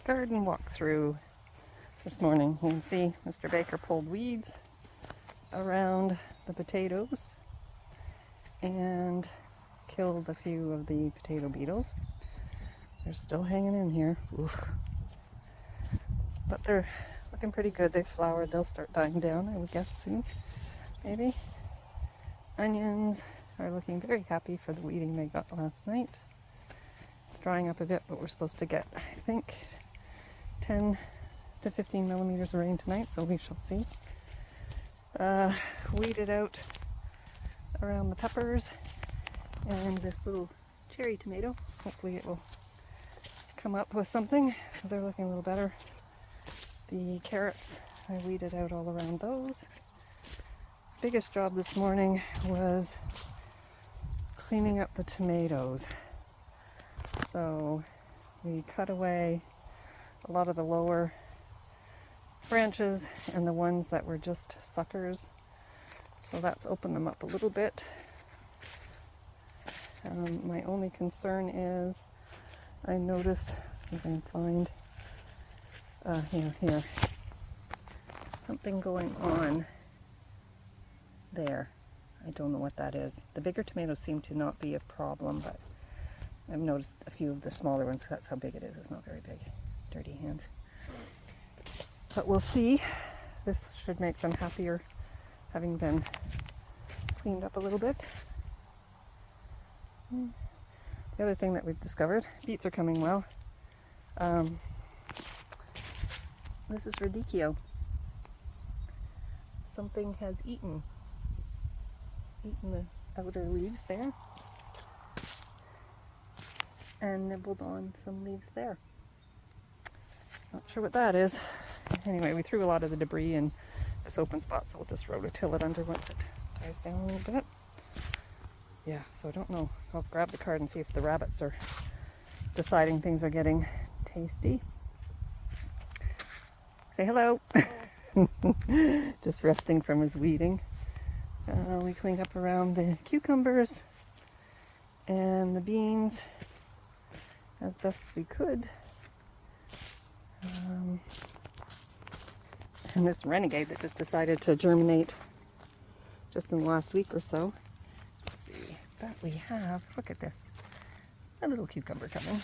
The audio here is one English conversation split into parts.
garden walkthrough this morning. You can see Mr. Baker pulled weeds around the potatoes and killed a few of the potato beetles. They're still hanging in here. Oof. But they're looking pretty good. They've flowered. They'll start dying down, I would guess, soon. Maybe. Onions are looking very happy for the weeding they got last night. It's drying up a bit, but we're supposed to get, I think, 10 to 15 millimeters of rain tonight, so we shall see. Weeded out around the peppers and this little cherry tomato. Hopefully it will come up with something, so they're looking a little better. The carrots, I weeded out all around those. Biggest job this morning was cleaning up the tomatoes. So we cut away a lot of the lower branches and the ones that were just suckers. So that's opened them up a little bit. My only concern is I noticed, see if I can find, here, something going on there. I don't know what that is. The bigger tomatoes seem to not be a problem, but I've noticed a few of the smaller ones. That's how big it is. It's not very big. Dirty hands. But we'll see. This should make them happier, having been cleaned up a little bit. The other thing that we've discovered, beets are coming well. This is radicchio. Something has eaten the outer leaves there and nibbled on some leaves there. Not sure what that is. Anyway, we threw a lot of the debris in this open spot, so we'll just rototill it under once it dries down a little bit. Yeah, so I don't know. I'll grab the card and see if the rabbits are deciding things are getting tasty. Say hello. Just resting from his weeding. We cleaned up around the cucumbers and the beans as best we could. And this renegade that just decided to germinate just in the last week or so. Let's see, that we have, look at this, a little cucumber coming.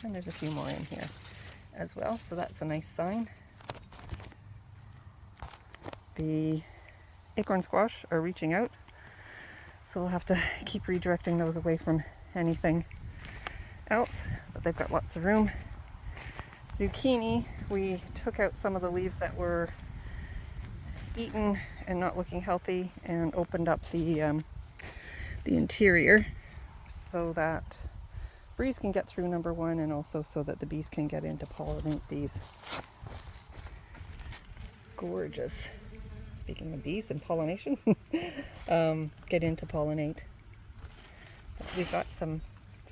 And there's a few more in here as well, so that's a nice sign. The acorn squash are reaching out, so we'll have to keep redirecting those away from anything else, but they've got lots of room. Zucchini, we took out some of the leaves that were eaten and not looking healthy and opened up the interior so that breeze can get through, number one, and also so that the bees can get in to pollinate these. Gorgeous. Speaking of bees and pollination, get in to pollinate. But we've got some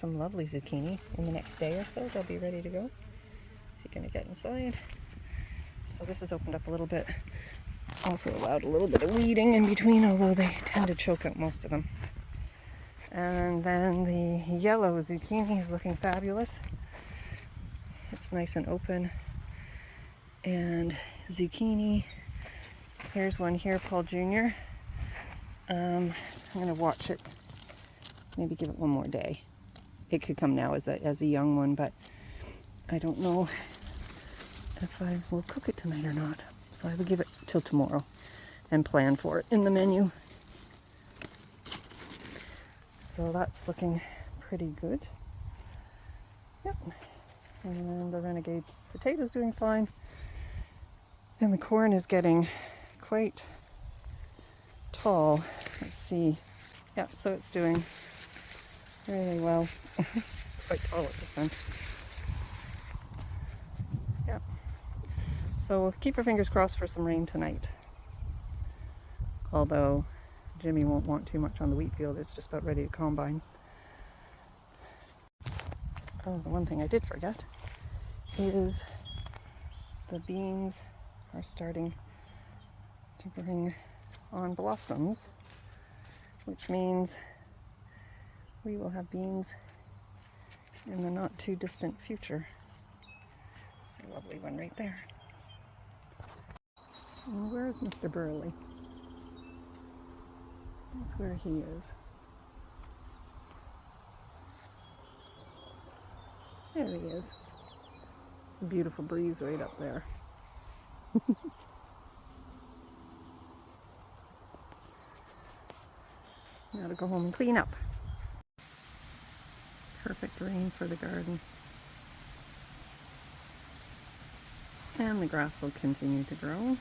lovely zucchini. In the next day or so, they'll be ready to go. He's gonna get inside. So this has opened up a little bit. Also allowed a little bit of weeding in between, although they tend to choke out most of them. And then the yellow zucchini is looking fabulous. It's nice and open. And zucchini, here's one here, Paul Jr. I'm gonna watch it, maybe give it one more day. It could come now as a young one, but I don't know if I will cook it tonight or not. So I will give it till tomorrow and plan for it in the menu. So that's looking pretty good. Yep. And the renegade potato's doing fine. And the corn is getting quite tall. Let's see. Yeah, so it's doing really well. Quite tall at this end. Yeah. So we'll keep our fingers crossed for some rain tonight. Although Jimmy won't want too much on the wheat field. It's just about ready to combine. Oh, the one thing I did forget is the beans are starting to bring on blossoms, which means we will have beans in the not too distant future. So a lovely one right there. And where's Mr. Burley? That's where he is. There he is. It's a beautiful breeze right up there. Now to go home and clean up. Perfect rain for the garden. And the grass will continue to grow.